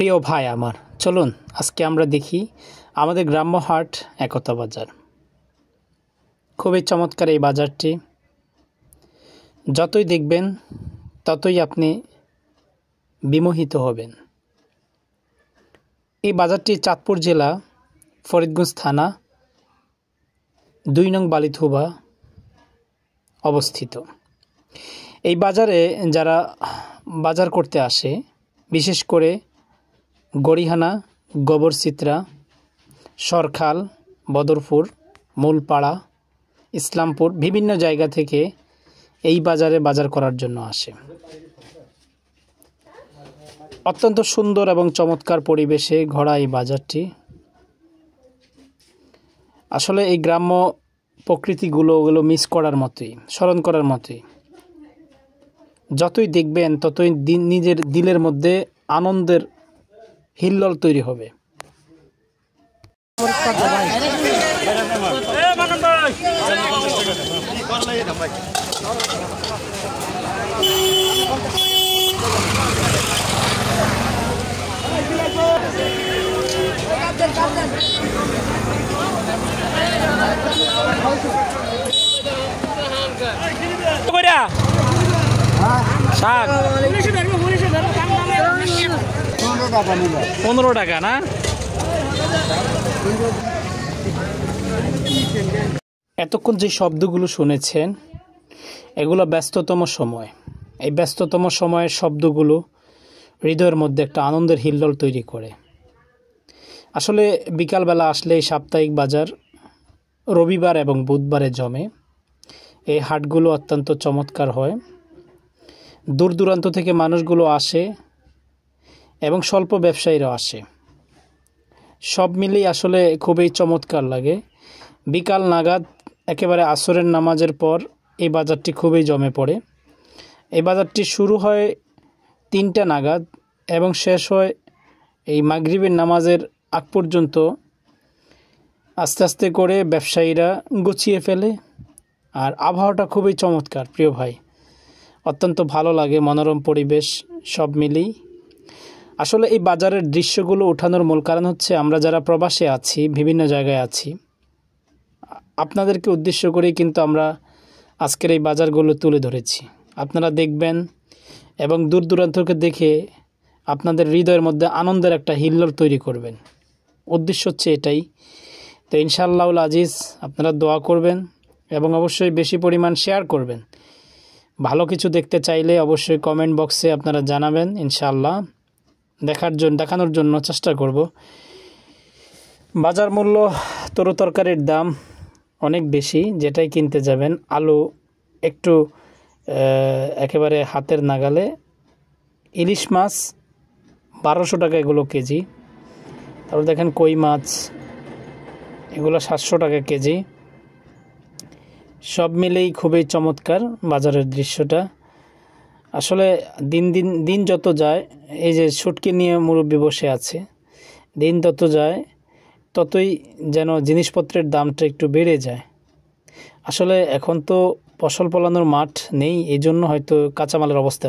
প্রিয় ভাই আমার, চলুন আজকে আমরা দেখি আমাদের গ্রাম্য হাট একতা বাজার। খুবই চমৎকার এই বাজারটি। যতই দেখবেন ততই আপনি বিমোহিত হবেন। এই বাজারটি চাঁদপুর জেলা, ফরিদগঞ্জ থানা, ২ নং বালিথুবা অবস্থিত। এই বাজারে যারা বাজার করতে আসে, বিশেষ করে গড়িহানা, গোবরচিত্রা, সরখাল, বদরপুর, মূলপাড়া, ইসলামপুর বিভিন্ন জায়গা থেকে এই বাজারে বাজার করার জন্য আসে। অত্যন্ত সুন্দর এবং চমৎকার পরিবেশে গড়া এই বাজারটি। আসলে এই গ্রাম্য প্রকৃতিগুলো ওগুলো মিস করার মতোই, স্মরণ করার মতোই। যতই দেখবেন ততই নিজের দিলের মধ্যে আনন্দের হিল্লোল তৈরি হবে। শাক 15 টাকা না? এতক্ষণ যে শব্দগুলো শুনেছেন এগুলো ব্যস্ততম সময়। এই ব্যস্ততম সময়ের শব্দগুলো হৃদয়ের মধ্যে একটা আনন্দের হিল্লোল তৈরি করে। আসলে বিকালবেলা আসলে এই সাপ্তাহিক বাজার রবিবার এবং বুধবারে জমে। এই হাটগুলো অত্যন্ত চমৎকার হয়। দূর দূরান্ত থেকে মানুষগুলো আসে এবং স্বল্প ব্যবসায়ীরাও আসে। সব মিলিয়ে আসলে খুবই চমৎকার লাগে। বিকাল নাগাদ একেবারে আসরের নামাজের পর এই বাজারটি খুবই জমে পড়ে। এই বাজারটি শুরু হয় 3টা নাগাদ এবং শেষ হয় এই মাগরিবের নামাজের আগ পর্যন্ত। আস্তে আস্তে করে ব্যবসায়ীরা গুছিয়ে ফেলে। আর আবহাওয়াটা খুবই চমৎকার প্রিয় ভাই, অত্যন্ত ভালো লাগে, মনোরম পরিবেশ সব মিলেই। আসলে এই বাজারের দৃশ্যগুলো ওঠানোর মূল কারণ হচ্ছে আমরা যারা প্রবাসে আছি, বিভিন্ন জায়গায় আছি, আপনাদেরকে উদ্দেশ্য করেই কিন্তু আমরা আজকের এই বাজারগুলো তুলে ধরেছি। আপনারা দেখবেন এবং দূর দূরান্তকে দেখে আপনাদের হৃদয়ের মধ্যে আনন্দের একটা হিল্লোল তৈরি করবেন। উদ্দেশ্য হচ্ছে এটাই। তো ইনশাআল্লাহুল আজিজ আপনারা দোয়া করবেন এবং অবশ্যই বেশি পরিমাণ শেয়ার করবেন। ভালো কিছু দেখতে চাইলে অবশ্যই কমেন্ট বক্সে আপনারা জানাবেন। ইনশাআল্লাহ দেখানোর জন্য চেষ্টা করব। বাজার মূল্য তরকারির দাম অনেক বেশি, যেটাই কিনতে যাবেন। আলু একটু একেবারে হাতের নাগালে। ইলিশ মাছ 1200 টাকা এগুলো কেজি। তারপর দেখেন কই মাছ, এগুলো 700 টাকা কেজি। সব মিলেই খুবই চমৎকার বাজারের দৃশ্যটা। আসলে দিন যত যায়, এই যে শুটকি নিয়ে মুরব্বি বসে আছে, দিন তত যায় ততই যেন জিনিসপত্রের দামটা একটু বেড়ে যায়। আসলে এখন তো ফসল ফলানোর মাঠ নেই, এই জন্য হয়তো কাঁচামালের অবস্থা।